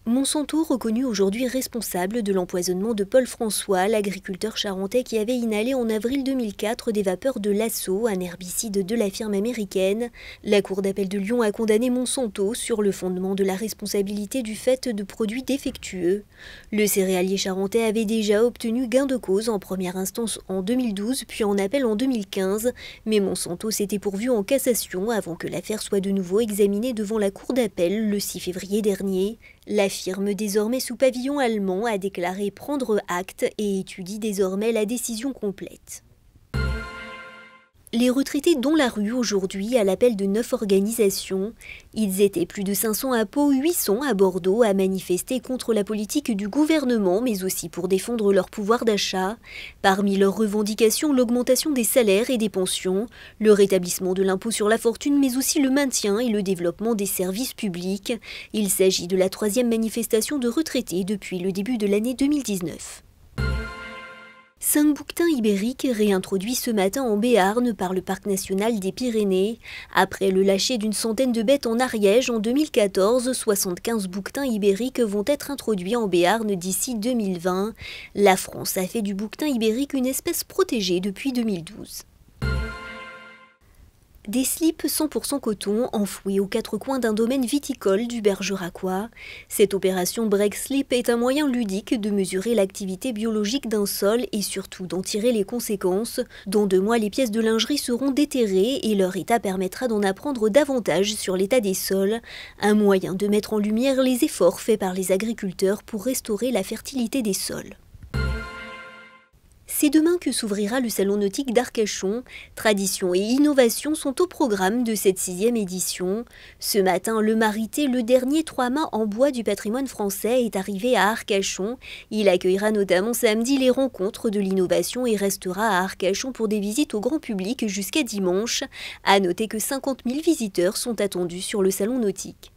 Monsanto reconnu aujourd'hui responsable de l'empoisonnement de Paul François, l'agriculteur charentais qui avait inhalé en avril 2004 des vapeurs de Lasso, un herbicide de la firme américaine. La Cour d'appel de Lyon a condamné Monsanto sur le fondement de la responsabilité du fait de produits défectueux. Le céréalier charentais avait déjà obtenu gain de cause en première instance en 2012 puis en appel en 2015, mais Monsanto s'était pourvu en cassation avant que l'affaire soit de nouveau examinée devant la Cour d'appel le 6 février dernier. La firme, désormais sous pavillon allemand, a déclaré prendre acte et étudie désormais la décision complète. Les retraités dont la rue aujourd'hui à l'appel de 9 organisations. Ils étaient plus de 500 à Pau, 800 à Bordeaux à manifester contre la politique du gouvernement, mais aussi pour défendre leur pouvoir d'achat. Parmi leurs revendications, l'augmentation des salaires et des pensions, le rétablissement de l'impôt sur la fortune, mais aussi le maintien et le développement des services publics. Il s'agit de la 3e manifestation de retraités depuis le début de l'année 2019. 5 bouquetins ibériques réintroduits ce matin en Béarn par le Parc national des Pyrénées. Après le lâcher d'une centaine de bêtes en Ariège en 2014, 75 bouquetins ibériques vont être introduits en Béarn d'ici 2020. La France a fait du bouquetin ibérique une espèce protégée depuis 2012. Des slips 100% coton enfouis aux 4 coins d'un domaine viticole du Bergeracois. Cette opération Break Slip est un moyen ludique de mesurer l'activité biologique d'un sol et surtout d'en tirer les conséquences. Dans 2 mois, les pièces de lingerie seront déterrées et leur état permettra d'en apprendre davantage sur l'état des sols. Un moyen de mettre en lumière les efforts faits par les agriculteurs pour restaurer la fertilité des sols. C'est demain que s'ouvrira le salon nautique d'Arcachon. Tradition et innovation sont au programme de cette 6e édition. Ce matin, le Marité, le dernier 3-mâts en bois du patrimoine français, est arrivé à Arcachon. Il accueillera notamment samedi les rencontres de l'innovation et restera à Arcachon pour des visites au grand public jusqu'à dimanche. À noter que 50 000 visiteurs sont attendus sur le salon nautique.